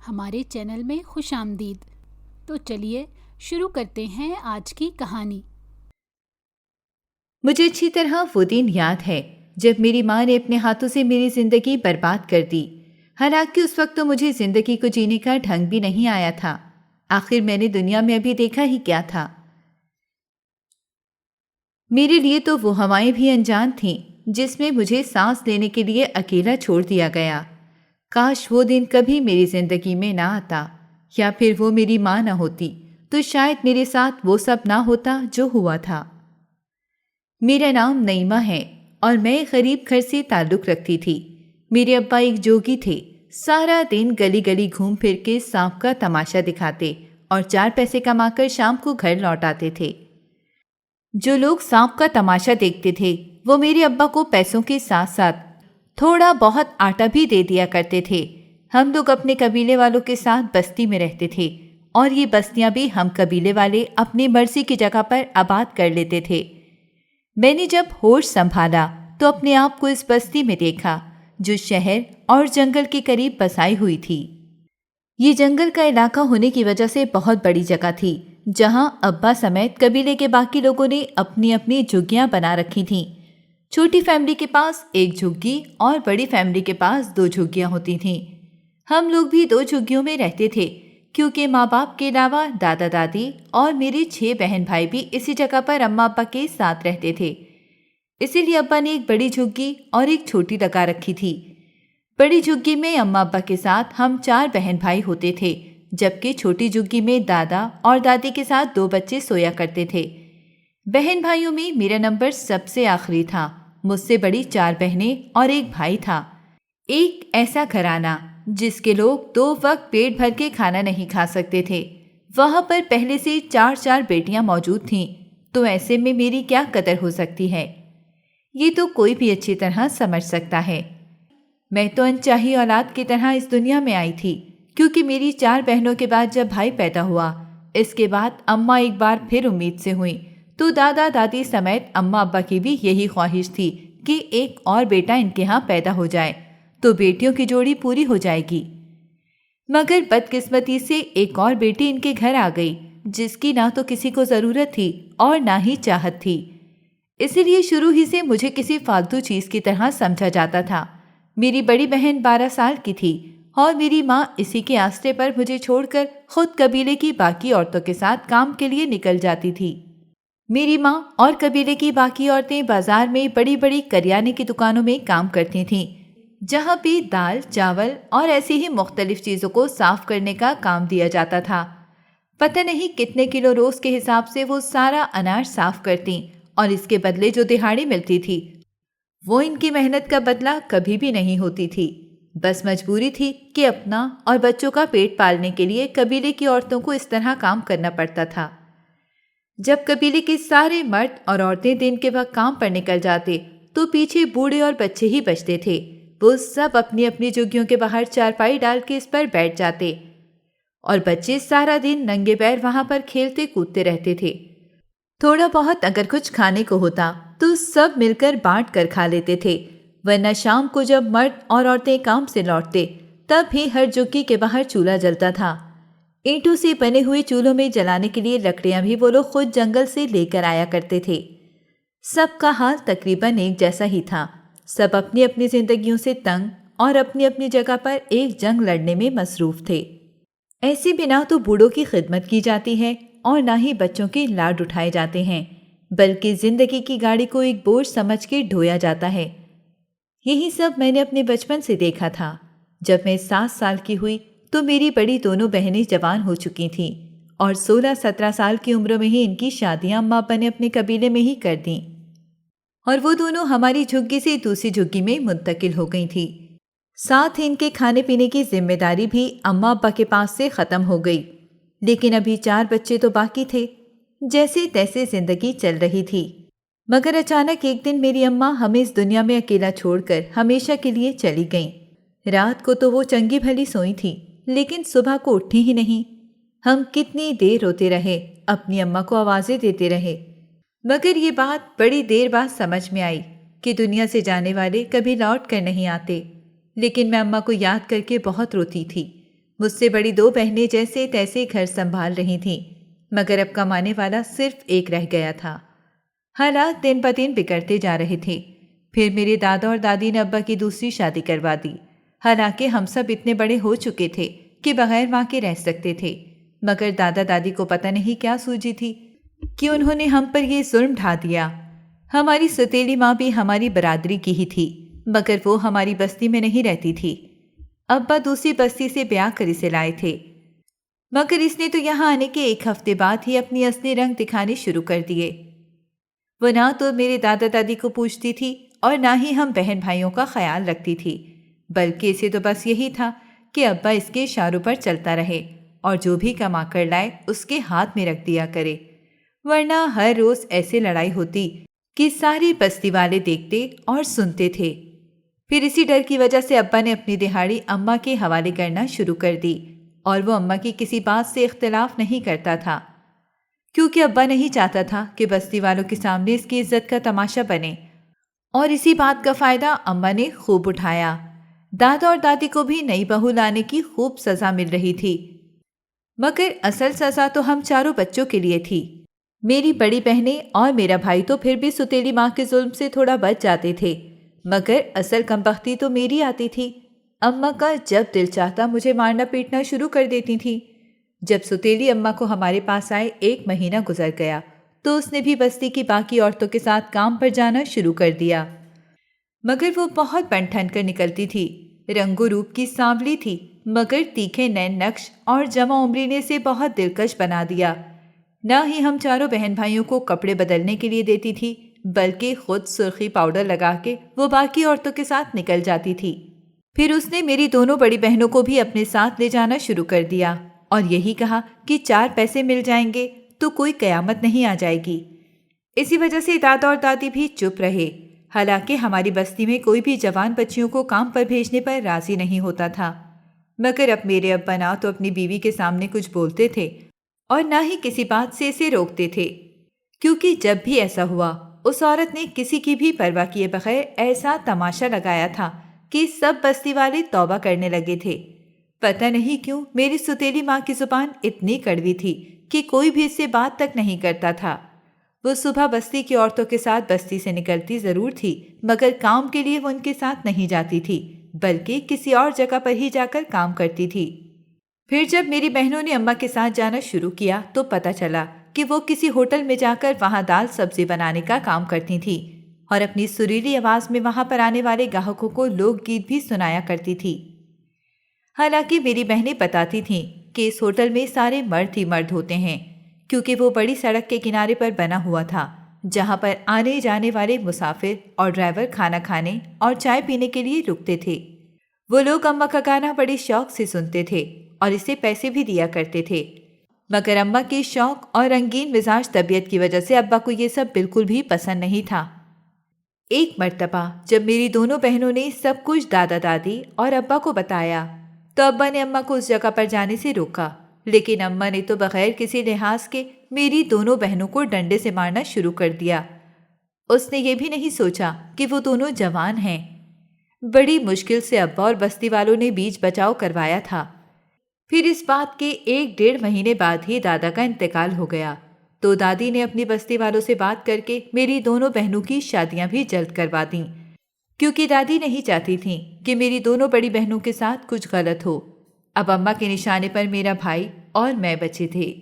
ہمارے چینل میں خوش آمدید۔ تو چلیے شروع کرتے ہیں آج کی کہانی۔ مجھے اچھی طرح وہ دن یاد ہے جب میری ماں نے اپنے ہاتھوں سے میری زندگی برباد کر دی۔ حالانکہ اس وقت تو مجھے زندگی کو جینے کا ڈھنگ بھی نہیں آیا تھا۔ آخر میں نے دنیا میں ابھی دیکھا ہی کیا تھا۔ میرے لیے تو وہ ہوائیں بھی انجان تھیں جس میں مجھے سانس لینے کے لیے اکیلا چھوڑ دیا گیا۔ کاش وہ دن کبھی میری زندگی میں نہ آتا، یا پھر وہ میری ماں نہ ہوتی تو شاید میرے ساتھ وہ سب نہ ہوتا جو ہوا تھا۔ میرا نام نعیمہ ہے اور میں ایک غریب گھر سے تعلق رکھتی تھی۔ میرے ابا ایک جوگی تھے، سارا دن گلی گلی گھوم پھر کے سانپ کا تماشا دکھاتے اور 4 پیسے کما کر شام کو گھر لوٹ آتے تھے۔ جو لوگ سانپ کا تماشا دیکھتے تھے وہ میرے ابا کو پیسوں کے ساتھ ساتھ تھوڑا بہت آٹا بھی دے دیا کرتے تھے۔ ہم لوگ اپنے قبیلے والوں کے ساتھ بستی میں رہتے تھے اور یہ بستیاں بھی ہم قبیلے والے اپنی مرضی کی جگہ پر آباد کر لیتے تھے۔ میں نے جب ہوش سنبھالا تو اپنے آپ کو اس بستی میں دیکھا جو شہر اور جنگل کے قریب بسائی ہوئی تھی۔ یہ جنگل کا علاقہ ہونے کی وجہ سے بہت بڑی جگہ تھی جہاں ابا سمیت قبیلے کے باقی لوگوں نے اپنی اپنی جھگیاں بنا رکھی تھیں۔ چھوٹی فیملی کے پاس ایک جھگی اور بڑی فیملی کے پاس 2 جھگیاں ہوتی تھیں۔ ہم لوگ بھی 2 جھگیوں میں رہتے تھے کیونکہ ماں باپ کے علاوہ دادا دادی اور میرے 6 بہن بھائی بھی اسی جگہ پر اماں ابا کے ساتھ رہتے تھے۔ اسی لیے ابا نے ایک بڑی جھگی اور ایک چھوٹی لگا رکھی تھی۔ بڑی جھگی میں اماں ابا کے ساتھ ہم 4 بہن بھائی ہوتے تھے، جبکہ چھوٹی جھگی میں دادا اور دادی کے ساتھ 2 بچے سویا کرتے تھے۔ بہن بھائیوں میں میرا نمبر سب سے آخری تھا۔ مجھ سے بڑی 4 بہنیں اور ایک بھائی تھا۔ ایک ایسا گھرانہ جس کے لوگ 2 وقت پیٹ بھر کے کھانا نہیں کھا سکتے تھے۔ وہاں پر پہلے سے 4 بیٹیاں موجود تھیں، تو ایسے میں میری کیا قدر ہو سکتی ہے، یہ تو کوئی بھی اچھی طرح سمجھ سکتا ہے۔ میں تو انچاہی اولاد کی طرح اس دنیا میں آئی تھی، کیونکہ میری 4 بہنوں کے بعد جب بھائی پیدا ہوا، اس کے بعد اماں ایک بار پھر امید سے ہوئیں، تو دادا دادی سمیت اماں ابا کی بھی یہی خواہش تھی کہ ایک اور بیٹا ان کے ہاں پیدا ہو جائے تو بیٹیوں کی جوڑی پوری ہو جائے گی۔ مگر بدقسمتی سے ایک اور بیٹی ان کے گھر آ گئی جس کی نہ تو کسی کو ضرورت تھی اور نہ ہی چاہت تھی۔ اسی لیے شروع ہی سے مجھے کسی فالتو چیز کی طرح سمجھا جاتا تھا۔ میری بڑی بہن 12 سال کی تھی اور میری ماں اسی کے آسرے پر مجھے چھوڑ کر خود قبیلے کی باقی عورتوں کے ساتھ کام کے لیے نکل جاتی تھی۔ میری ماں اور قبیلے کی باقی عورتیں بازار میں بڑی بڑی کریانے کی دکانوں میں کام کرتی تھیں، جہاں بھی دال، چاول اور ایسی ہی مختلف چیزوں کو صاف کرنے کا کام دیا جاتا تھا۔ پتہ نہیں کتنے کلو روز کے حساب سے وہ سارا اناج صاف کرتیں اور اس کے بدلے جو دہاڑی ملتی تھی وہ ان کی محنت کا بدلہ کبھی بھی نہیں ہوتی تھی۔ بس مجبوری تھی کہ اپنا اور بچوں کا پیٹ پالنے کے لیے قبیلے کی عورتوں کو اس طرح کام کرنا پڑتا تھا۔ جب قبیلے کے سارے مرد اور عورتیں دن کے وقت کام پر نکل جاتے تو پیچھے بوڑھے اور بچے ہی بچتے تھے۔ وہ سب اپنی اپنی جھگیوں کے باہر چارپائی ڈال کے اس پر بیٹھ جاتے اور بچے سارا دن ننگے پیر وہاں پر کھیلتے کودتے رہتے تھے۔ تھوڑا بہت اگر کچھ کھانے کو ہوتا تو سب مل کر بانٹ کر کھا لیتے تھے، ورنہ شام کو جب مرد اور عورتیں کام سے لوٹتے تب بھی ہر جھگی کے باہر چولہا جلتا تھا۔ اینٹوں سے بنے ہوئے چولہوں میں جلانے کے لیے لکڑیاں بھی وہ لوگ خود جنگل سے لے کر آیا کرتے تھے۔ سب کا حال تقریباً ایک جیسا ہی تھا۔ سب اپنی اپنی زندگیوں سے تنگ اور اپنی اپنی جگہ پر ایک جنگ لڑنے میں مصروف تھے۔ ایسی بھی نہ تو بوڑھوں کی خدمت کی جاتی ہے اور نہ ہی بچوں کے لاڈ اٹھائے جاتے ہیں، بلکہ زندگی کی گاڑی کو ایک بوجھ سمجھ کے ڈھویا جاتا ہے۔ یہی سب میں نے اپنے بچپن سے دیکھا تھا۔ جب میں 7 سال کی ہوئی تو میری بڑی دونوں بہنیں جوان ہو چکی تھیں اور 16-17 سال کی عمر میں ہی ان کی شادیاں اماں ابا نے اپنے قبیلے میں ہی کر دیں، اور وہ دونوں ہماری جھگی سے دوسری جھگی میں منتقل ہو گئی تھی۔ ساتھ ہی ان کے کھانے پینے کی ذمہ داری بھی اماں ابا کے پاس سے ختم ہو گئی، لیکن ابھی 4 بچے تو باقی تھے۔ جیسے تیسے زندگی چل رہی تھی، مگر اچانک ایک دن میری اماں ہمیں اس دنیا میں اکیلا چھوڑ کر ہمیشہ کے لیے چلی گئیں۔ رات کو تو وہ چنگی بھلی سوئی تھی، لیکن صبح کو اٹھی ہی نہیں۔ ہم کتنی دیر روتے رہے، اپنی اماں کو آوازیں دیتے رہے، مگر یہ بات بڑی دیر بعد سمجھ میں آئی کہ دنیا سے جانے والے کبھی لوٹ کر نہیں آتے۔ لیکن میں اماں کو یاد کر کے بہت روتی تھی۔ مجھ سے بڑی 2 بہنیں جیسے تیسے گھر سنبھال رہی تھیں، مگر اب کمانے والا صرف ایک رہ گیا تھا۔ حالات دن بدن بگڑتے جا رہے تھے۔ پھر میرے دادا اور دادی نے ابا کی دوسری شادی کروا دی، حالانکہ ہم سب اتنے بڑے ہو چکے تھے کہ بغیر ماں کے رہ سکتے تھے، مگر دادا دادی کو پتہ نہیں کیا سوجی تھی کہ انہوں نے ہم پر یہ ظلم ڈھا دیا۔ ہماری ستیلی ماں بھی ہماری برادری کی ہی تھی، مگر وہ ہماری بستی میں نہیں رہتی تھی۔ ابا دوسری بستی سے بیاہ کر اسے لائے تھے، مگر اس نے تو یہاں آنے کے 1 ہفتے بعد ہی اپنی اصلی رنگ دکھانے شروع کر دیے۔ وہ نہ تو میرے دادا دادی کو پوچھتی تھی اور نہ ہی ہم بہن بھائیوں کا خیال رکھتی تھی، بلکہ اسے تو بس یہی تھا کہ ابا اس کے اشاروں پر چلتا رہے اور جو بھی کما کر لائے اس کے ہاتھ میں رکھ دیا کرے، ورنہ ہر روز ایسے لڑائی ہوتی کہ ساری بستی والے دیکھتے اور سنتے تھے۔ پھر اسی ڈر کی وجہ سے ابا نے اپنی دہاڑی اماں کے حوالے کرنا شروع کر دی، اور وہ اماں کی کسی بات سے اختلاف نہیں کرتا تھا، کیونکہ ابا نہیں چاہتا تھا کہ بستی والوں کے سامنے اس کی عزت کا تماشا بنے، اور اسی بات کا فائدہ اماں نے خوب اٹھایا۔ دادا اور دادی کو بھی نئی بہو لانے کی خوب سزا مل رہی تھی، مگر اصل سزا تو ہم چاروں بچوں کے لیے تھی۔ میری بڑی بہنیں اور میرا بھائی تو پھر بھی ستیلی ماں کے ظلم سے تھوڑا بچ جاتے تھے، مگر اصل کمبختی تو میری آتی تھی۔ اماں کا جب دل چاہتا مجھے مارنا پیٹنا شروع کر دیتی تھی۔ جب ستیلی اماں کو ہمارے پاس آئے 1 مہینہ گزر گیا تو اس نے بھی بستی کی باقی عورتوں کے ساتھ کام پر جانا شروع کر دیا، مگر وہ بہت بن ٹھن کر نکلتی تھی۔ رنگ و روپ کی سانولی تھی، مگر تیکھے نین نقش اور جمع عمری نے اسے بہت دلکش بنا دیا۔ نہ ہی ہم چاروں بہن بھائیوں کو کپڑے بدلنے کے لیے دیتی تھی، بلکہ خود سرخی پاؤڈر لگا کے وہ باقی عورتوں کے ساتھ نکل جاتی تھی۔ پھر اس نے میری دونوں بڑی بہنوں کو بھی اپنے ساتھ لے جانا شروع کر دیا اور یہی کہا کہ 4 پیسے مل جائیں گے تو کوئی قیامت نہیں آ جائے گی۔ اسی وجہ سے دادا اور دادی بھی چپ رہے، حالانکہ ہماری بستی میں کوئی بھی جوان بچیوں کو کام پر بھیجنے پر راضی نہیں ہوتا تھا، مگر اب میرے ابا نہ تو اپنی بیوی کے سامنے کچھ بولتے تھے اور نہ ہی کسی بات سے اسے روکتے تھے، کیونکہ جب بھی ایسا ہوا اس عورت نے کسی کی بھی پرواہ کیے بغیر ایسا تماشا لگایا تھا کہ سب بستی والے توبہ کرنے لگے تھے۔ پتہ نہیں کیوں میری ستیلی ماں کی زبان اتنی کڑوی تھی کہ کوئی بھی اس سے بات تک نہیں کرتا تھا۔ وہ صبح بستی کی عورتوں کے ساتھ بستی سے نکلتی ضرور تھی، مگر کام کے لیے وہ ان کے ساتھ نہیں جاتی تھی، بلکہ کسی اور جگہ پر ہی جا کر کام کرتی تھی۔ پھر جب میری بہنوں نے اماں کے ساتھ جانا شروع کیا تو پتہ چلا کہ وہ کسی ہوٹل میں جا کر وہاں دال سبزی بنانے کا کام کرتی تھی، اور اپنی سریلی آواز میں وہاں پر آنے والے گاہکوں کو لوک گیت بھی سنایا کرتی تھی۔ حالانکہ میری بہنیں بتاتی تھیں کہ اس ہوٹل میں سارے مرد ہی مرد ہوتے ہیں، کیونکہ وہ بڑی سڑک کے کنارے پر بنا ہوا تھا، جہاں پر آنے جانے والے مسافر اور ڈرائیور کھانا کھانے اور چائے پینے کے لیے رکتے تھے۔ وہ لوگ اماں کا گانا بڑی شوق سے سنتے تھے اور اسے پیسے بھی دیا کرتے تھے، مگر اماں کی شوق اور رنگین مزاج طبیعت کی وجہ سے ابا کو یہ سب بالکل بھی پسند نہیں تھا۔ ایک مرتبہ جب میری دونوں بہنوں نے سب کچھ دادا دادی اور ابا کو بتایا تو ابا نے اماں کو اس جگہ پر جانے سے روکا، لیکن اماں نے تو بغیر کسی لحاظ کے میری دونوں بہنوں کو ڈنڈے سے مارنا شروع کر دیا۔ اس نے یہ بھی نہیں سوچا کہ وہ دونوں جوان ہیں۔ بڑی مشکل سے ابا اور بستی والوں نے بیچ بچاؤ کروایا تھا۔ پھر اس بات کے 1-1.5 مہینے بعد ہی دادا کا انتقال ہو گیا، تو دادی نے اپنی بستی والوں سے بات کر کے میری دونوں بہنوں کی شادیاں بھی جلد کروا دیں، کیونکہ دادی نہیں چاہتی تھیں کہ میری دونوں بڑی بہنوں کے ساتھ کچھ غلط ہو۔ اب اماں کے نشانے پر میرا بھائی اور میں بچے تھے۔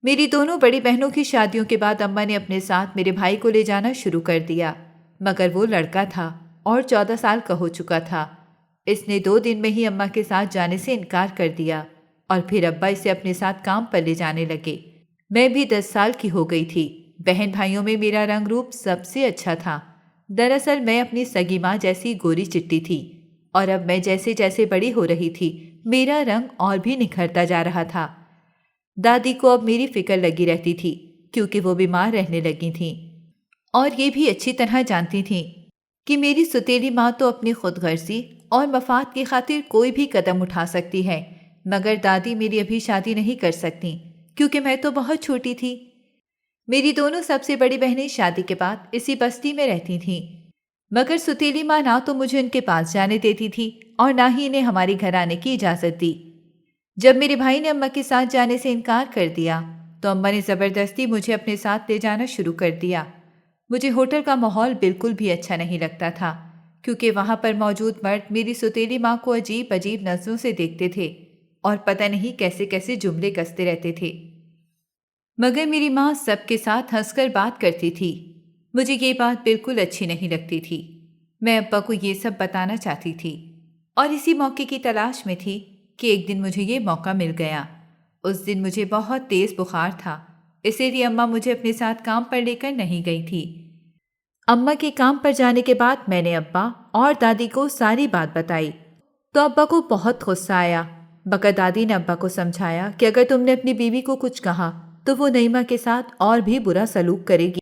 میری دونوں بڑی بہنوں کی شادیوں کے بعد اماں نے اپنے ساتھ میرے بھائی کو لے جانا شروع کر دیا، مگر وہ لڑکا تھا اور 14 سال کا ہو چکا تھا۔ اس نے 2 دن میں ہی اماں کے ساتھ جانے سے انکار کر دیا، اور پھر ابا اسے اپنے ساتھ کام پر لے جانے لگے۔ میں بھی 10 سال کی ہو گئی تھی۔ بہن بھائیوں میں میرا رنگ روپ سب سے اچھا تھا۔ دراصل میں اپنی سگی ماں جیسی گوری چٹی تھی، اور اب میں جیسے جیسے بڑی ہو رہی تھی میرا رنگ اور بھی نکھرتا جا رہا تھا۔ دادی کو اب میری فکر لگی رہتی تھی، کیونکہ وہ بیمار رہنے لگی تھیں، اور یہ بھی اچھی طرح جانتی تھیں کہ میری ستیلی ماں تو اپنی خود غرضی اور مفاد کی خاطر کوئی بھی قدم اٹھا سکتی ہے، مگر دادی میری ابھی شادی نہیں کر سکتی، کیونکہ میں تو بہت چھوٹی تھی۔ میری دونوں سب سے بڑی بہنیں شادی کے بعد اسی بستی میں رہتی تھیں، مگر ستیلی ماں نہ تو مجھے ان کے پاس جانے دیتی تھی اور نہ ہی انہیں ہمارے گھر آنے کی اجازت دی۔ جب میرے بھائی نے اماں کے ساتھ جانے سے انکار کر دیا تو اماں نے زبردستی مجھے اپنے ساتھ لے جانا شروع کر دیا۔ مجھے ہوٹل کا ماحول بالکل بھی اچھا نہیں لگتا تھا، کیونکہ وہاں پر موجود مرد میری سوتیلی ماں کو عجیب عجیب نظروں سے دیکھتے تھے اور پتہ نہیں کیسے کیسے جملے کستے رہتے تھے، مگر میری ماں سب کے ساتھ ہنس کر بات کرتی تھی۔ مجھے یہ بات بالکل اچھی نہیں لگتی تھی۔ میں ابا کو یہ سب بتانا چاہتی تھی اور اسی موقع کی تلاش میں تھی کہ ایک دن مجھے یہ موقع مل گیا۔ اس دن مجھے بہت تیز بخار تھا، اسی لیے اماں مجھے اپنے ساتھ کام پر لے کر نہیں گئی تھی۔ اماں کے کام پر جانے کے بعد میں نے ابا اور دادی کو ساری بات بتائی تو ابا کو بہت غصہ آیا، مگر دادی نے ابا کو سمجھایا کہ اگر تم نے اپنی بیوی کو کچھ کہا تو وہ نعیمہ کے ساتھ اور بھی برا سلوک کرے گی،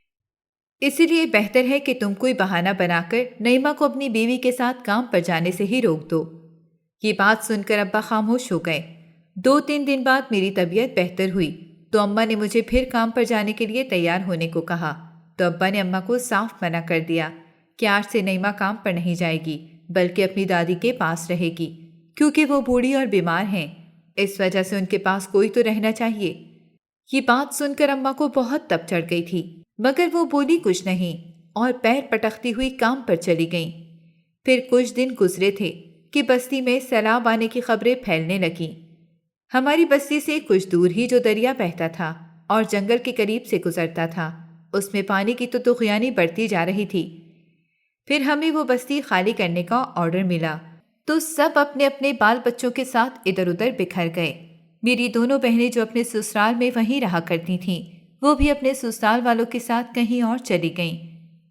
اسی لیے بہتر ہے کہ تم کوئی بہانہ بنا کر نعیمہ کو اپنی بیوی کے ساتھ کام پر جانے سے ہی روک دو۔ یہ بات سن کر ابا خاموش ہو گئے۔ 2-3 دن بعد میری طبیعت بہتر ہوئی تو اماں نے مجھے پھر کام پر جانے کے لیے تیار ہونے کو کہا، تو ابا نے اماں کو صاف منع کر دیا کہ آج سے نعیمہ کام پر نہیں جائے گی بلکہ اپنی دادی کے پاس رہے گی، کیونکہ وہ بوڑھی اور بیمار ہیں، اس وجہ سے ان کے پاس کوئی تو رہنا چاہیے۔ یہ بات سن کر اماں کو بہت تپ چڑھ گئی تھی، مگر وہ بولی کچھ نہیں اور پیر پٹکتی ہوئی کام پر چلی گئیں۔ پھر کچھ دن گزرے تھے کہ بستی میں سیلاب آنے کی خبریں پھیلنے لگیں۔ ہماری بستی سے کچھ دور ہی جو دریا بہتا تھا اور جنگل کے قریب سے گزرتا تھا، اس میں پانی کی تو طغیانی بڑھتی جا رہی تھی۔ پھر ہمیں وہ بستی خالی کرنے کا آرڈر ملا تو سب اپنے اپنے بال بچوں کے ساتھ ادھر ادھر بکھر گئے۔ میری دونوں بہنیں جو اپنے سسرال میں وہیں رہا کرتی تھیں، وہ بھی اپنے سسرال والوں کے ساتھ کہیں اور چلی گئیں۔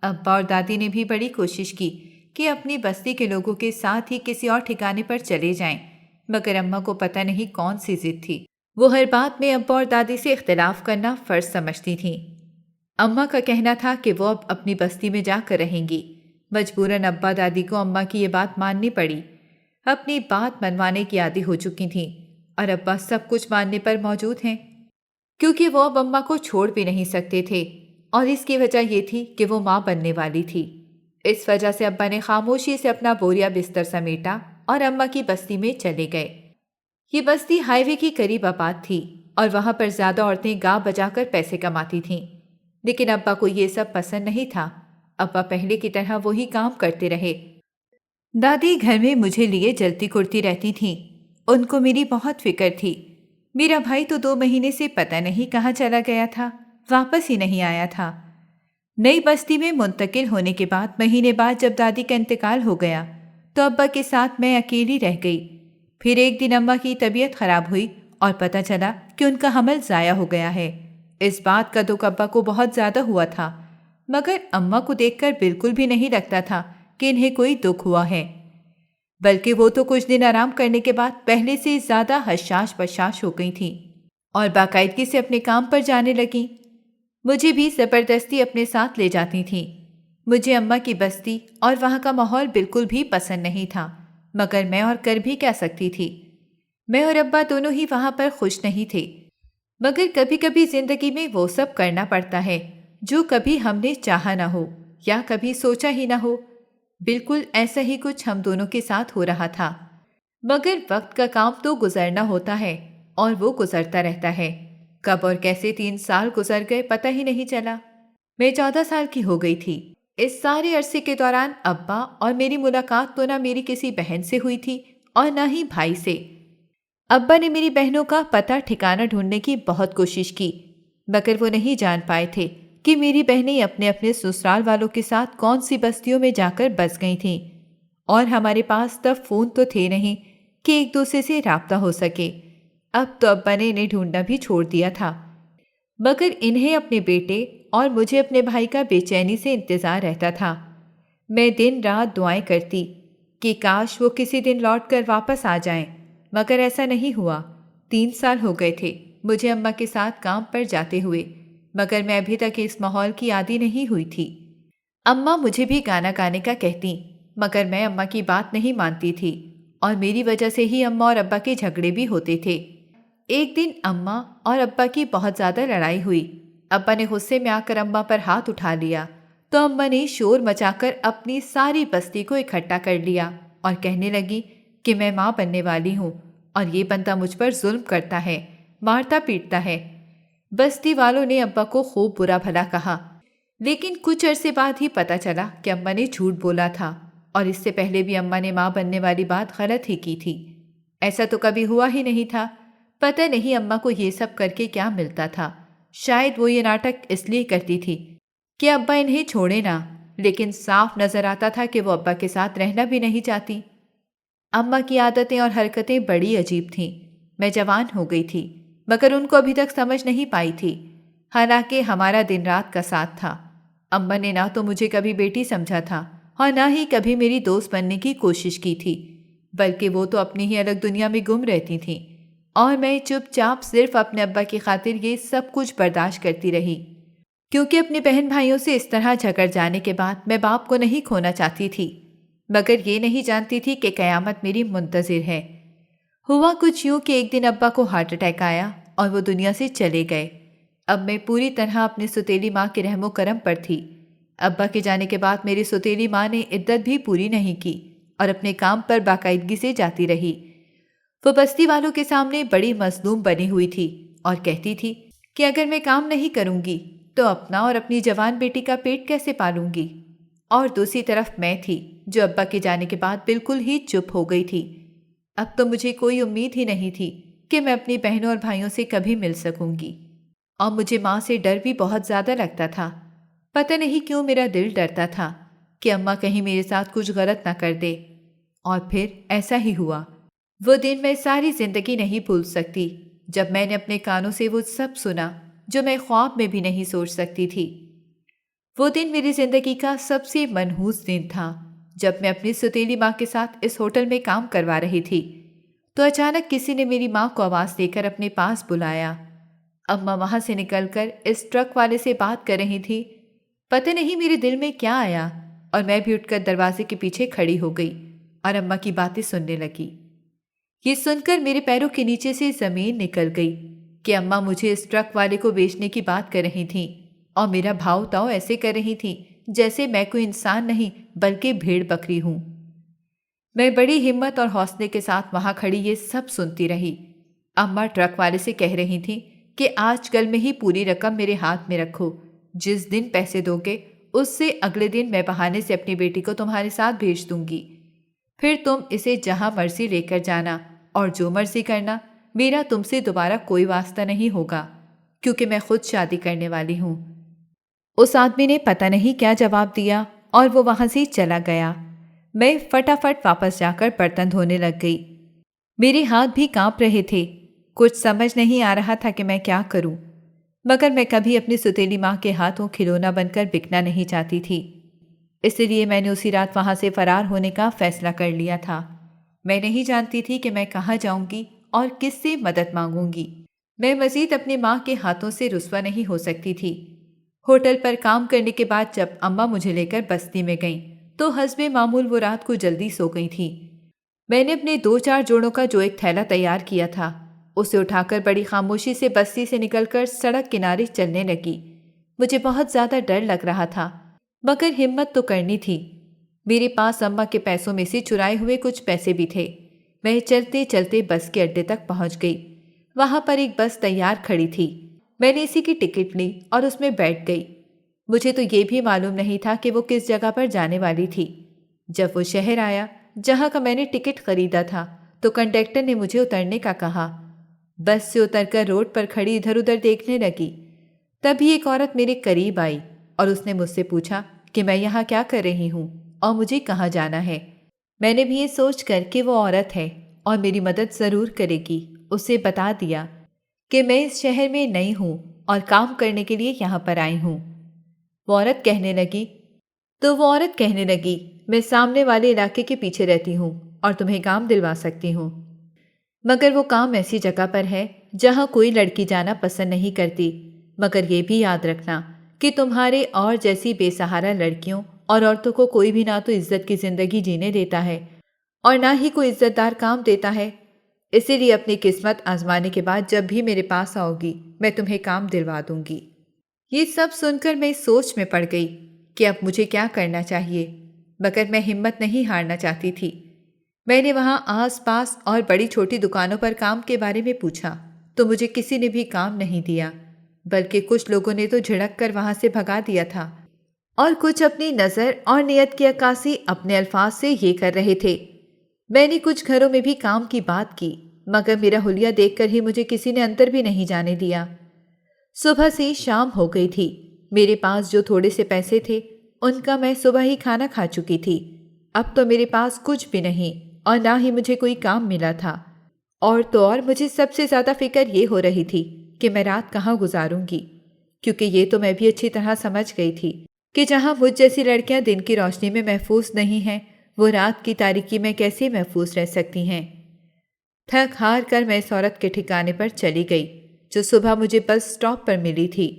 ابا اور دادی نے بھی بڑی کوشش کی کہ اپنی بستی کے لوگوں کے ساتھ ہی کسی اور ٹھکانے پر چلے جائیں، مگر اماں کو پتہ نہیں کون سی ضد تھی، وہ ہر بات میں ابا اور دادی سے اختلاف کرنا فرض سمجھتی تھیں۔ اماں کا کہنا تھا کہ وہ اب اپنی بستی میں جا کر رہیں گی۔ مجبوراً ابا دادی کو اماں کی یہ بات ماننی پڑی۔ اپنی بات منوانے کی عادی ہو چکی تھیں اور ابا سب کچھ ماننے پر موجود ہیں، کیونکہ وہ اب اماں کو چھوڑ بھی نہیں سکتے تھے، اور اس کی وجہ یہ تھی کہ وہ ماں بننے والی تھی۔ اس وجہ سے ابا نے خاموشی سے اپنا بوریا بستر سمیٹا اور اماں کی بستی میں چلے گئے۔ یہ بستی ہائی وے کے قریب آباد تھی اور وہاں پر زیادہ عورتیں گا بجا کر پیسے کماتی تھیں، لیکن ابا کو یہ سب پسند نہیں تھا۔ ابا پہلے کی طرح وہی کام کرتے رہے۔ دادی گھر میں مجھے لیے جلتی کرتی رہتی تھیں، ان کو میری بہت فکر تھی۔ میرا بھائی تو 2 مہینے سے پتہ نہیں کہاں چلا گیا تھا، واپس ہی نہیں آیا تھا۔ نئی بستی میں منتقل ہونے کے بعد مہینے بعد جب دادی کا انتقال ہو گیا تو ابا کے ساتھ میں اکیلی رہ گئی۔ پھر ایک دن اماں کی طبیعت خراب ہوئی اور پتہ چلا کہ ان کا حمل ضائع ہو گیا ہے۔ اس بات کا دکھ ابا کو بہت زیادہ ہوا تھا، مگر اماں کو دیکھ کر بالکل بھی نہیں لگتا تھا کہ انہیں کوئی دکھ ہوا ہے، بلکہ وہ تو کچھ دن آرام کرنے کے بعد پہلے سے زیادہ حشاش بشاش ہو گئی تھیں اور باقاعدگی سے اپنے کام پر جانے لگیں۔ مجھے بھی زبردستی اپنے ساتھ لے جاتی تھیں۔ مجھے اماں کی بستی اور وہاں کا ماحول بالکل بھی پسند نہیں تھا، مگر میں اور کر بھی کیا سکتی تھی۔ میں اور ابا دونوں ہی وہاں پر خوش نہیں تھے، مگر کبھی کبھی زندگی میں وہ سب کرنا پڑتا ہے جو کبھی ہم نے چاہا نہ ہو یا کبھی سوچا ہی نہ ہو۔ بالکل ایسا ہی کچھ ہم دونوں کے ساتھ ہو رہا تھا، مگر وقت کا کام تو گزرنا ہوتا ہے اور وہ گزرتا رہتا ہے۔ کب اور کیسے 3 سال گزر گئے پتہ ہی نہیں چلا۔ میں 14 سال کی ہو گئی تھی۔ اس سارے عرصے کے دوران ابا اور میری ملاقات تو نہ میری کسی بہن سے ہوئی تھی اور نہ ہی بھائی سے۔ ابا نے میری بہنوں کا پتہ ٹھکانہ ڈھونڈنے کی بہت کوشش کی، مگر وہ نہیں جان پائے تھے کہ میری بہنیں اپنے اپنے سسرال والوں کے ساتھ کون سی بستیوں میں جا کر بس گئی تھیں، اور ہمارے پاس تب فون تو تھے نہیں کہ ایک دوسرے سے رابطہ ہو سکے۔ اب تو ابا نے انہیں ڈھونڈنا بھی چھوڑ دیا تھا، مگر انہیں اپنے بیٹے اور مجھے اپنے بھائی کا بے چینی سے انتظار رہتا تھا۔ میں دن رات دعائیں کرتی کہ کاش وہ کسی دن لوٹ کر واپس آ جائیں، مگر ایسا نہیں ہوا۔ 3 سال ہو گئے تھے مجھے اماں کے ساتھ کام پر جاتے ہوئے، مگر میں ابھی تک اس ماحول کی عادی نہیں ہوئی تھی۔ اماں مجھے بھی گانا گانے کا کہتی، مگر میں اماں کی بات نہیں مانتی تھی، اور میری وجہ سے ہی اماں اور ابا کے جھگڑے بھی ہوتے تھے۔ ایک دن اماں اور ابا کی بہت زیادہ لڑائی ہوئی۔ ابا نے غصے میں آ کر اماں پر ہاتھ اٹھا لیا تو اماں نے شور مچا کر اپنی ساری بستی کو اکٹھا کر لیا اور کہنے لگی کہ میں ماں بننے والی ہوں اور یہ بندہ مجھ پر ظلم کرتا ہے، مارتا پیٹتا ہے۔ بستی والوں نے ابا کو خوب برا بھلا کہا، لیکن کچھ عرصے بعد ہی پتہ چلا کہ اماں نے جھوٹ بولا تھا، اور اس سے پہلے بھی اماں نے ماں بننے والی بات غلط ہی کی تھی۔ ایسا تو کبھی ہوا ہی نہیں تھا۔ پتہ نہیں اماں کو یہ سب کر کے کیا ملتا تھا۔ شاید وہ یہ ناٹک اس لیے کرتی تھی کہ ابا انہیں چھوڑے نہ، لیکن صاف نظر آتا تھا کہ وہ ابا کے ساتھ رہنا بھی نہیں چاہتی۔ اماں کی عادتیں اور حرکتیں بڑی عجیب تھیں۔ میں جوان ہو گئی تھی، مگر ان کو ابھی تک سمجھ نہیں پائی تھی، حالانکہ ہمارا دن رات کا ساتھ تھا۔ اماں نے نہ تو مجھے کبھی بیٹی سمجھا تھا اور نہ ہی کبھی میری دوست بننے کی کوشش کی تھی، بلکہ وہ تو اپنی ہی الگ دنیا میں گم رہتی تھیں، اور میں چپ چاپ صرف اپنے ابا کی خاطر یہ سب کچھ برداشت کرتی رہی، کیونکہ اپنے بہن بھائیوں سے اس طرح جھگڑ جانے کے بعد میں باپ کو نہیں کھونا چاہتی تھی، مگر یہ نہیں جانتی تھی کہ قیامت میری منتظر ہے۔ ہوا کچھ یوں کہ ایک دن ابا کو ہارٹ اٹیک آیا اور وہ دنیا سے چلے گئے۔ اب میں پوری طرح اپنی ستیلی ماں کے رحم و کرم پر تھی۔ ابا کے جانے کے بعد میری ستیلی ماں نے عدت بھی پوری نہیں کی اور اپنے کام پر باقاعدگی سے جاتی رہی۔ وہ بستی والوں کے سامنے بڑی مظلوم بنی ہوئی تھی اور کہتی تھی کہ اگر میں کام نہیں کروں گی تو اپنا اور اپنی جوان بیٹی کا پیٹ کیسے پالوں گی۔ اور دوسری طرف میں تھی جو ابا کے جانے کے بعد بالکل ہی چپ ہو گئی تھی۔ اب تو مجھے کوئی امید ہی نہیں تھی کہ میں اپنی بہنوں اور بھائیوں سے کبھی مل سکوں گی، اور مجھے ماں سے ڈر بھی بہت زیادہ لگتا تھا۔ پتہ نہیں کیوں میرا دل ڈرتا تھا کہ اماں کہیں میرے ساتھ کچھ غلط نہ کر دے، اور پھر ایسا ہی ہوا۔ وہ دن میں ساری زندگی نہیں بھول سکتی جب میں نے اپنے کانوں سے وہ سب سنا جو میں خواب میں بھی نہیں سوچ سکتی تھی۔ وہ دن میری زندگی کا سب سے منحوس دن تھا۔ جب میں اپنی ستیلی ماں کے ساتھ اس ہوٹل میں کام کروا رہی تھی تو اچانک کسی نے میری ماں کو آواز دے کر اپنے پاس بلایا۔ اماں وہاں سے نکل کر اس ٹرک والے سے بات کر رہی تھی۔ پتہ نہیں میرے دل میں کیا آیا اور میں بھی اٹھ کر دروازے کے پیچھے کھڑی ہو گئی اور اماں کی باتیں سننے لگی۔ یہ سن کر میرے پیروں کے نیچے سے زمین نکل گئی کہ اماں مجھے اس ٹرک والے کو بیچنے کی بات کر رہی تھیں اور میرا بھاؤ تاؤ ایسے کر رہی تھیں جیسے میں کوئی انسان نہیں بلکہ بھیڑ بکری ہوں۔ میں بڑی ہمت اور حوصلے کے ساتھ وہاں کھڑی یہ سب سنتی رہی۔ اماں ٹرک والے سے کہہ رہی تھیں کہ آج کل میں ہی پوری رقم میرے ہاتھ میں رکھو، جس دن پیسے دو گے اس سے اگلے دن میں بہانے سے اپنی بیٹی کو تمہارے ساتھ بھیج دوں گی، پھر تم اسے جہاں مرضی لے کر جانا اور جو مرضی کرنا، میرا تم سے دوبارہ کوئی واسطہ نہیں ہوگا، کیونکہ میں خود شادی کرنے والی ہوں۔ اس آدمی نے پتہ نہیں کیا جواب دیا اور وہ وہاں سے چلا گیا۔ میں فٹافٹ واپس جا کر برتن دھونے لگ گئی۔ میرے ہاتھ بھی کانپ رہے تھے، کچھ سمجھ نہیں آ رہا تھا کہ میں کیا کروں، مگر میں کبھی اپنی ستیلی ماں کے ہاتھوں کھلونا بن کر بکنا نہیں چاہتی تھی، اس لیے میں نے اسی رات وہاں سے فرار ہونے کا فیصلہ کر لیا تھا۔ میں نہیں جانتی تھی کہ میں کہاں جاؤں گی اور کس سے مدد مانگوں گی۔ میں مزید اپنی ماں کے ہاتھوں سے رسوا نہیں ہو سکتی تھی۔ ہوٹل پر کام کرنے کے بعد جب اماں مجھے لے کر بستی میں گئیں تو حسب معمول وہ رات کو جلدی سو گئی تھی۔ میں نے اپنے 2-4 جوڑوں کا جو ایک تھیلا تیار کیا تھا اسے اٹھا کر بڑی خاموشی سے بستی سے نکل کر سڑک کنارے چلنے لگی۔ مجھے بہت زیادہ ڈر لگ رہا تھا، مگر ہمت تو کرنی تھی۔ میرے پاس اماں کے پیسوں میں سے چرائے ہوئے کچھ پیسے بھی تھے۔ میں چلتے چلتے بس کے اڈے تک پہنچ گئی۔ وہاں پر ایک بس تیار کھڑی تھی۔ میں نے اسی کی ٹکٹ لی اور اس میں بیٹھ گئی۔ مجھے تو یہ بھی معلوم نہیں تھا کہ وہ کس جگہ پر جانے والی تھی۔ جب وہ شہر آیا جہاں کا میں نے ٹکٹ خریدا تھا تو کنڈکٹر نے مجھے اترنے کا کہا۔ بس سے اتر کر روڈ پر کھڑی ادھر ادھر دیکھنے لگی۔ تبھی ایک عورت میرے قریب آئی اور اس نے مجھ سے پوچھا کہ میں یہاں کیا کر رہی ہوں اور مجھے کہاں جانا ہے۔ میں نے بھی یہ سوچ کر کہ وہ عورت ہے اور میری مدد ضرور کرے گی اسے بتا دیا کہ میں اس شہر میں نئی ہوں اور کام کرنے کے لیے یہاں پر آئی ہوں۔ وہ عورت کہنے لگی میں سامنے والے علاقے کے پیچھے رہتی ہوں اور تمہیں کام دلوا سکتی ہوں، مگر وہ کام ایسی جگہ پر ہے جہاں کوئی لڑکی جانا پسند نہیں کرتی، مگر یہ بھی یاد رکھنا کہ تمہارے اور جیسی بے سہارا لڑکیوں اور عورتوں کو کوئی بھی نہ تو عزت کی زندگی جینے دیتا ہے اور نہ ہی کوئی عزت دار کام دیتا ہے، اسی لیے اپنی قسمت آزمانے کے بعد جب بھی میرے پاس آؤ گی میں تمہیں کام دلوا دوں گی۔ یہ سب سن کر میں سوچ میں پڑ گئی کہ اب مجھے کیا کرنا چاہیے، مگر میں ہمت نہیں ہارنا چاہتی تھی۔ میں نے وہاں آس پاس اور بڑی چھوٹی دکانوں پر کام کے بارے میں پوچھا تو مجھے کسی نے بھی کام نہیں دیا، بلکہ کچھ لوگوں نے تو جھڑک کر وہاں سے بھگا دیا تھا، اور کچھ اپنی نظر اور نیت کی عکاسی اپنے الفاظ سے یہ کر رہے تھے۔ میں نے کچھ گھروں میں بھی کام کی بات کی، مگر میرا حلیہ دیکھ کر ہی مجھے کسی نے اندر بھی نہیں جانے دیا۔ صبح سے شام ہو گئی تھی۔ میرے پاس جو تھوڑے سے پیسے تھے ان کا میں صبح ہی کھانا کھا چکی تھی۔ اب تو میرے پاس کچھ بھی نہیں اور نہ ہی مجھے کوئی کام ملا تھا، اور تو اور مجھے سب سے زیادہ فکر یہ ہو رہی تھی کہ میں رات کہاں گزاروں گی، کیونکہ یہ تو میں بھی اچھی طرح سمجھ گئی تھی کہ جہاں مجھ جیسی لڑکیاں دن کی روشنی میں محفوظ نہیں ہیں، وہ رات کی تاریکی میں کیسے محفوظ رہ سکتی ہیں۔ تھک ہار کر میں اس عورت کے ٹھکانے پر چلی گئی جو صبح مجھے بس اسٹاپ پر ملی تھی۔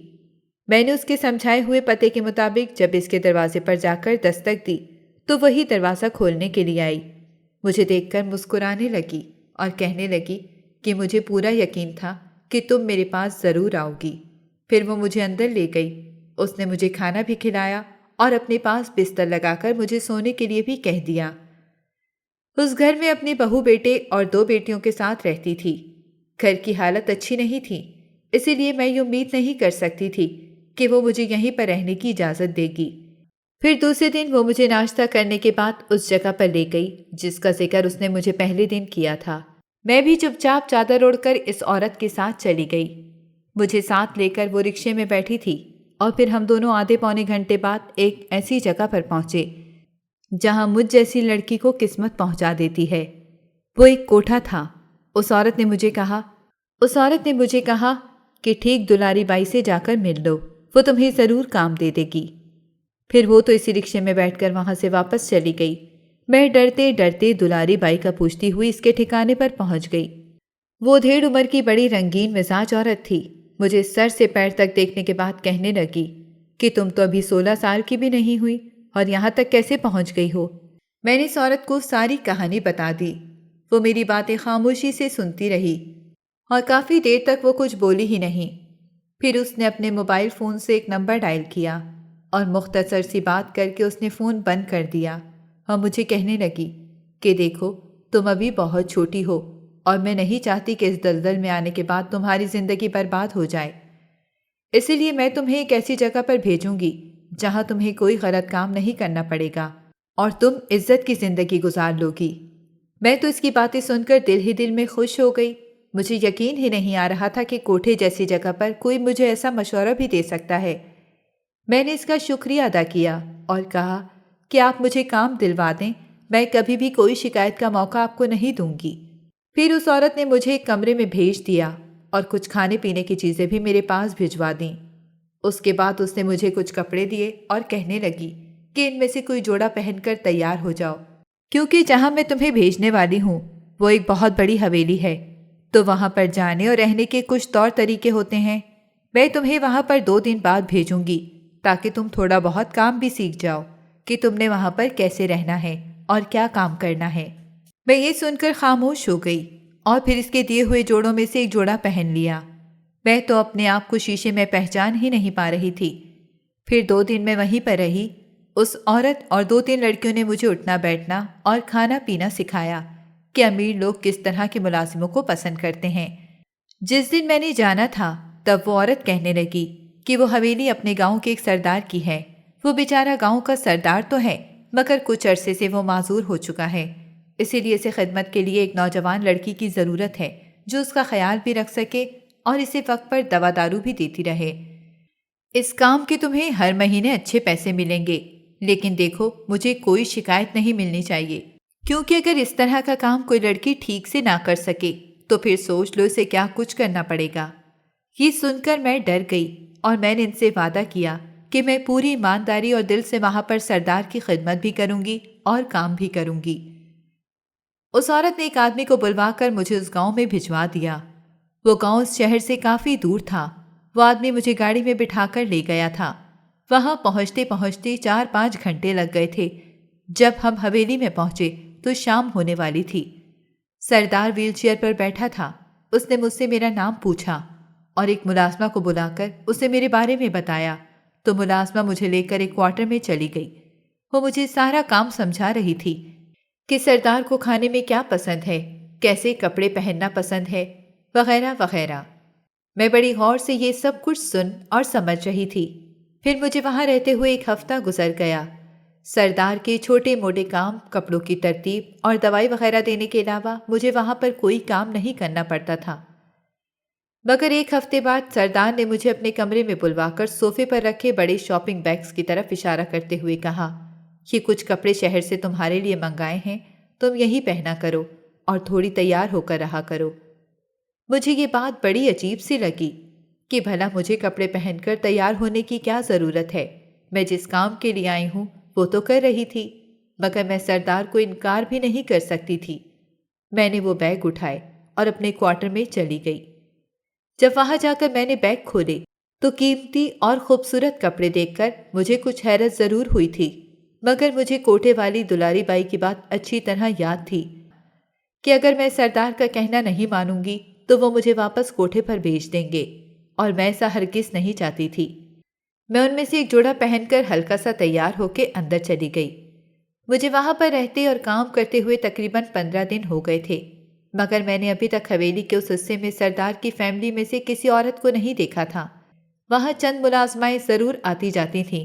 میں نے اس کے سمجھائے ہوئے پتے کے مطابق جب اس کے دروازے پر جا کر دستک دی تو وہی دروازہ کھولنے کے لیے آئی۔ مجھے دیکھ کر مسکرانے لگی اور کہنے لگی کہ مجھے پورا یقین تھا کہ تم میرے پاس ضرور آؤ گی۔ پھر وہ مجھے اندر لے گئی۔ اس نے مجھے کھانا بھی کھلایا اور اپنے پاس بستر لگا کر مجھے سونے کے لیے بھی کہہ دیا۔ اس گھر میں اپنے بہو بیٹے اور 2 بیٹیوں کے ساتھ رہتی تھی۔ گھر کی حالت اچھی نہیں تھی، اسی لیے میں یہ امید نہیں کر سکتی تھی کہ وہ مجھے یہیں پر رہنے کی اجازت دے گی۔ پھر دوسرے دن وہ مجھے ناشتہ کرنے کے بعد اس جگہ پر لے گئی جس کا ذکر اس نے مجھے پہلے دن کیا تھا۔ میں بھی چپ چاپ چادر اوڑھ کر اس عورت کے ساتھ چلی گئی۔ مجھے ساتھ لے کر وہ رکشے میں بیٹھی تھی اور پھر ہم دونوں آدھے پونے گھنٹے بعد ایک ایسی جگہ پر پہنچے جہاں مجھ جیسی لڑکی کو قسمت پہنچا دیتی ہے۔ وہ ایک کوٹھا تھا۔ اس عورت نے مجھے کہا کہ ٹھیک دلاری بائی سے جا کر مل لو، وہ تمہیں ضرور کام دے دے گی۔ پھر وہ تو اسی رکشے میں بیٹھ کر وہاں سے واپس چلی گئی۔ میں ڈرتے ڈرتے دلاری بائی کا پوچھتی ہوئی اس کے ٹھکانے پر پہنچ گئی۔ وہ 1.5 عمر کی بڑی رنگین مزاج عورت تھی۔ مجھے سر سے پیر تک دیکھنے کے بعد کہنے لگی کہ تم تو ابھی 16 سال کی بھی نہیں ہوئی اور یہاں تک کیسے پہنچ گئی ہو؟ میں نے اس عورت کو ساری کہانی بتا دی۔ وہ میری باتیں خاموشی سے سنتی رہی اور کافی دیر تک وہ کچھ بولی ہی نہیں۔ پھر اس نے اپنے موبائل فون سے ایک نمبر ڈائل کیا اور مختصر سی بات کر کے اس نے فون بند کر دیا اور مجھے کہنے لگی کہ دیکھو تم ابھی بہت چھوٹی ہو اور میں نہیں چاہتی کہ اس دلدل میں آنے کے بعد تمہاری زندگی برباد ہو جائے، اسی لیے میں تمہیں ایک ایسی جگہ پر بھیجوں گی جہاں تمہیں کوئی غلط کام نہیں کرنا پڑے گا اور تم عزت کی زندگی گزار لوگی۔ میں تو اس کی باتیں سن کر دل ہی دل میں خوش ہو گئی۔ مجھے یقین ہی نہیں آ رہا تھا کہ کوٹھے جیسی جگہ پر کوئی مجھے ایسا مشورہ بھی دے سکتا ہے۔ میں نے اس کا شکریہ ادا کیا اور کہا کہ آپ مجھے کام دلوا دیں، میں کبھی بھی کوئی شکایت کا موقع آپ کو نہیں دوں گی۔ پھر اس عورت نے مجھے ایک کمرے میں بھیج دیا اور کچھ کھانے پینے کی چیزیں بھی میرے پاس بھجوا دیں۔ اس کے بعد اس نے مجھے کچھ کپڑے دیے اور کہنے لگی کہ ان میں سے کوئی جوڑا پہن کر تیار ہو جاؤ، کیونکہ جہاں میں تمہیں بھیجنے والی ہوں وہ ایک بہت بڑی حویلی ہے، تو وہاں پر جانے اور رہنے کے کچھ طور طریقے ہوتے ہیں۔ میں تمہیں وہاں پر 2 دن بعد بھیجوں گی تاکہ تم تھوڑا بہت کام بھی سیکھ جاؤ کہ تم نے وہاں پر کیسے رہنا ہے اور کیا کام کرنا ہے۔ میں یہ سن کر خاموش ہو گئی اور پھر اس کے دیے ہوئے جوڑوں میں سے ایک جوڑا پہن لیا۔ میں تو اپنے آپ کو شیشے میں پہچان ہی نہیں پا رہی تھی۔ پھر 2 دن میں وہیں پر رہی۔ اس عورت اور 2-3 لڑکیوں نے مجھے اٹھنا بیٹھنا اور کھانا پینا سکھایا کہ امیر لوگ کس طرح کے ملازموں کو پسند کرتے ہیں۔ جس دن میں نے جانا تھا تب وہ عورت کہنے لگی کہ وہ حویلی اپنے گاؤں کے ایک سردار کی ہے۔ وہ بیچارہ گاؤں کا سردار تو ہے مگر کچھ عرصے سے وہ معذور ہو چکا ہے، اسی لیے اسے خدمت کے لیے ایک نوجوان لڑکی کی ضرورت ہے جو اس کا خیال بھی رکھ سکے اور اسے وقت پر دوا دارو بھی دیتی رہے۔ اس کام کے تمہیں ہر مہینے اچھے پیسے ملیں گے، لیکن دیکھو مجھے کوئی شکایت نہیں ملنی چاہیے، کیونکہ اگر اس طرح کا کام کوئی لڑکی ٹھیک سے نہ کر سکے تو پھر سوچ لو اسے کیا کچھ کرنا پڑے گا۔ یہ سن کر میں ڈر گئی اور میں نے ان سے وعدہ کیا کہ میں پوری ایمانداری اور دل سے وہاں پر سردار کی خدمت بھی کروں گی اور کام بھی کروں گی۔ اس عورت نے ایک آدمی کو بلوا کر مجھے اس گاؤں میں بھجوا دیا۔ وہ گاؤں اس شہر سے کافی دور تھا۔ وہ آدمی مجھے گاڑی میں بٹھا کر لے گیا تھا۔ وہاں پہنچتے پہنچتے 4-5 گھنٹے لگ گئے تھے۔ جب ہم حویلی میں پہنچے تو شام ہونے والی تھی۔ سردار ویل چیئر پر بیٹھا تھا۔ اس نے مجھ سے میرا نام پوچھا اور ایک ملازمہ کو بلا کر اسے میرے بارے میں بتایا تو ملازمہ مجھے لے کر ایک کوارٹر میں چلی گئی۔ وہ مجھے سارا کام سمجھا رہی تھی کہ سردار کو کھانے میں کیا پسند ہے، کیسے کپڑے پہننا پسند ہے، وغیرہ وغیرہ۔ میں بڑی غور سے یہ سب کچھ سن اور سمجھ رہی تھی۔ پھر مجھے وہاں رہتے ہوئے ایک ہفتہ گزر گیا۔ سردار کے چھوٹے موٹے کام، کپڑوں کی ترتیب اور دوائی وغیرہ دینے کے علاوہ مجھے وہاں پر کوئی کام نہیں کرنا پڑتا تھا۔ مگر ایک ہفتے بعد سردار نے مجھے اپنے کمرے میں بلوا کر صوفے پر رکھے بڑے شاپنگ بیگز کی طرف اشارہ کرتے ہوئے کہا، یہ کچھ کپڑے شہر سے تمہارے لیے منگائے ہیں، تم یہی پہنا کرو اور تھوڑی تیار ہو کر رہا کرو۔ مجھے یہ بات بڑی عجیب سی لگی کہ بھلا مجھے کپڑے پہن کر تیار ہونے کی کیا ضرورت ہے؟ میں جس کام کے لیے آئی ہوں وہ تو کر رہی تھی، مگر میں سردار کو انکار بھی نہیں کر سکتی تھی۔ میں نے وہ بیگ اٹھائے اور اپنے کوارٹر میں چلی گئی۔ جب وہاں جا کر میں نے بیگ کھولے تو قیمتی اور خوبصورت کپڑے دیکھ کر مجھے کچھ حیرت ضرور ہوئی تھی، مگر مجھے کوٹھے والی دلاری بائی کی بات اچھی طرح یاد تھی کہ اگر میں سردار کا کہنا نہیں مانوں گی تو وہ مجھے واپس کوٹھے پر بھیج دیں گے، اور میں ایسا ہرگز نہیں چاہتی تھی۔ میں ان میں سے ایک جوڑا پہن کر ہلکا سا تیار ہو کے اندر چلی گئی۔ مجھے وہاں پر رہتے اور کام کرتے ہوئے تقریباً 15 دن ہو گئے تھے، مگر میں نے ابھی تک حویلی کے اس حصے میں سردار کی فیملی میں سے کسی عورت کو نہیں دیکھا تھا۔ وہاں چند ملازمائیں ضرور آتی جاتی تھیں،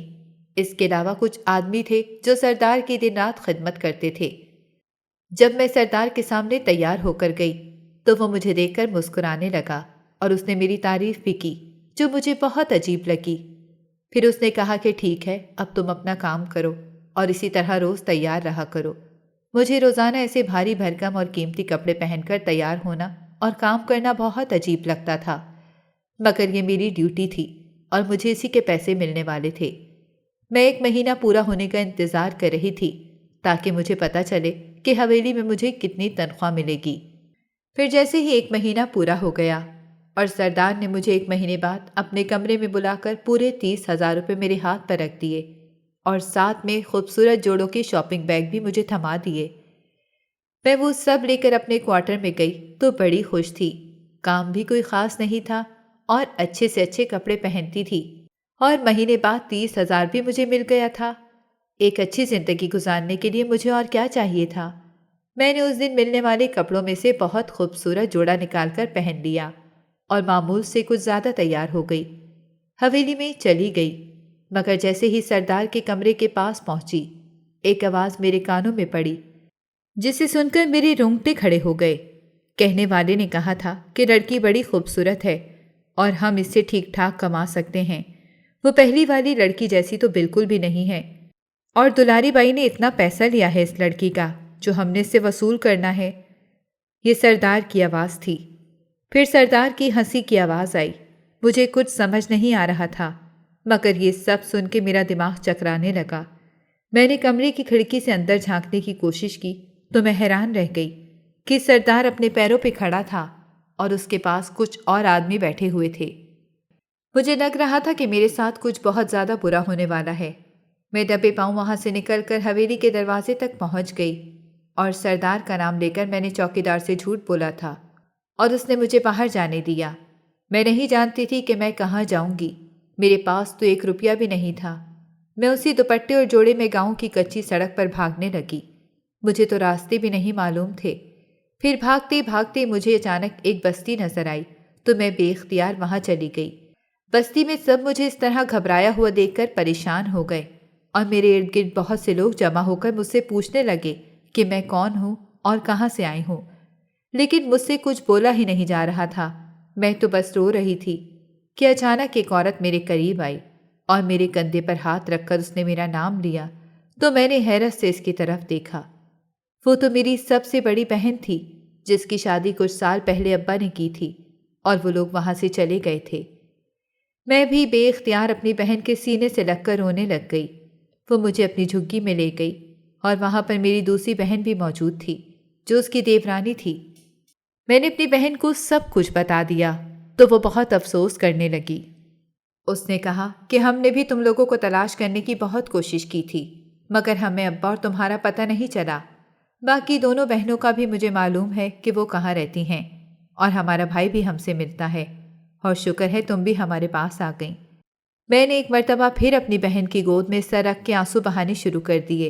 اس کے علاوہ کچھ آدمی تھے جو سردار کی دن رات خدمت کرتے تھے۔ جب میں سردار کے سامنے تیار ہو کر گئی تو وہ مجھے دیکھ کر مسکرانے لگا اور اس نے میری تعریف بھی کی، جو مجھے بہت عجیب لگی۔ پھر اس نے کہا کہ ٹھیک ہے، اب تم اپنا کام کرو اور اسی طرح روز تیار رہا کرو۔ مجھے روزانہ ایسے بھاری بھرکم اور قیمتی کپڑے پہن کر تیار ہونا اور کام کرنا بہت عجیب لگتا تھا، مگر یہ میری ڈیوٹی تھی اور مجھے اسی کے پیسے ملنے والے تھے۔ میں 1 مہینہ پورا ہونے کا انتظار کر رہی تھی تاکہ مجھے پتہ چلے کہ حویلی میں مجھے کتنی تنخواہ ملے گی۔ پھر جیسے ہی 1 مہینہ پورا ہو گیا اور سردار نے مجھے 1 مہینے بعد اپنے کمرے میں بلا کر پورے 30,000 روپے میرے ہاتھ پر رکھ دیے اور ساتھ میں خوبصورت جوڑوں کے شاپنگ بیگ بھی مجھے تھما دیے۔ میں وہ سب لے کر اپنے کوارٹر میں گئی تو بڑی خوش تھی۔ کام بھی کوئی خاص نہیں تھا اور اچھے سے اچھے کپڑے پہنتی تھی، اور مہینے بعد 30,000 بھی مجھے مل گیا تھا۔ ایک اچھی زندگی گزارنے کے لیے مجھے اور کیا چاہیے تھا؟ میں نے اس دن ملنے والے کپڑوں میں سے بہت خوبصورت جوڑا نکال کر پہن لیا اور معمول سے کچھ زیادہ تیار ہو گئی۔ حویلی میں چلی گئی، مگر جیسے ہی سردار کے کمرے کے پاس پہنچی، ایک آواز میرے کانوں میں پڑی جسے سن کر میرے رونگٹے کھڑے ہو گئے۔ کہنے والے نے کہا تھا کہ لڑکی بڑی خوبصورت ہے اور ہم اس سے ٹھیک ٹھاک کما سکتے ہیں۔ وہ پہلی والی لڑکی جیسی تو بالکل بھی نہیں ہے، اور دلاری بائی نے اتنا پیسہ لیا ہے اس لڑکی کا جو ہم نے اس سے وصول کرنا ہے۔ یہ سردار کی آواز تھی۔ پھر سردار کی ہنسی کی آواز آئی۔ مجھے کچھ سمجھ نہیں آ رہا تھا، مگر یہ سب سن کے میرا دماغ چکرانے لگا۔ میں نے کمرے کی کھڑکی سے اندر جھانکنے کی کوشش کی تو میں حیران رہ گئی کہ سردار اپنے پیروں پہ کھڑا تھا اور اس کے پاس کچھ اور آدمی بیٹھے ہوئے تھے۔ مجھے لگ رہا تھا کہ میرے ساتھ کچھ بہت زیادہ برا ہونے والا ہے۔ میں دبے پاؤں وہاں سے نکل کر حویلی کے دروازے تک پہنچ گئی، اور سردار کا نام لے کر میں نے چوکیدار سے جھوٹ بولا تھا اور اس نے مجھے باہر جانے دیا۔ میں نہیں جانتی تھی کہ میں کہاں جاؤں گی، میرے پاس تو 1 روپیہ بھی نہیں تھا۔ میں اسی دوپٹے اور جوڑے میں گاؤں کی کچی سڑک پر بھاگنے لگی۔ مجھے تو راستے بھی نہیں معلوم تھے۔ پھر بھاگتے بھاگتے مجھے اچانک ایک بستی نظر آئی تو میں بے اختیار وہاں چلی گئی۔ بستی میں سب مجھے اس طرح گھبرایا ہوا دیکھ کر پریشان ہو گئے، اور میرے ارد گرد بہت سے لوگ جمع ہو کر مجھ سے پوچھنے لگے کہ میں کون ہوں اور کہاں سے آئی ہوں، لیکن مجھ سے کچھ بولا ہی نہیں جا رہا تھا۔ میں تو بس رو رہی تھی کہ اچانک ایک عورت میرے قریب آئی اور میرے کندھے پر ہاتھ رکھ کر اس نے میرا نام لیا تو میں نے حیرت سے اس کی طرف دیکھا۔ وہ تو میری سب سے بڑی بہن تھی جس کی شادی کچھ سال پہلے ابا نے کی تھی، اور وہ لوگ وہاں سے چلے گئے تھے۔ میں بھی بے اختیار اپنی بہن کے سینے سے لگ کر رونے لگ گئی۔ وہ مجھے اپنی جھگی میں لے گئی اور وہاں پر میری دوسری بہن بھی موجود تھی جو اس کی دیورانی تھی۔ میں نے اپنی بہن کو سب کچھ بتا دیا تو وہ بہت افسوس کرنے لگی۔ اس نے کہا کہ ہم نے بھی تم لوگوں کو تلاش کرنے کی بہت کوشش کی تھی، مگر ہمیں ابا اور تمہارا پتہ نہیں چلا۔ باقی دونوں بہنوں کا بھی مجھے معلوم ہے کہ وہ کہاں رہتی ہیں، اور ہمارا بھائی بھی ہم سے ملتا ہے، اور شکر ہے تم بھی ہمارے پاس آ گئیں۔ میں نے ایک مرتبہ پھر اپنی بہن کی گود میں سر رکھ کے آنسو بہانے شروع کر دیے۔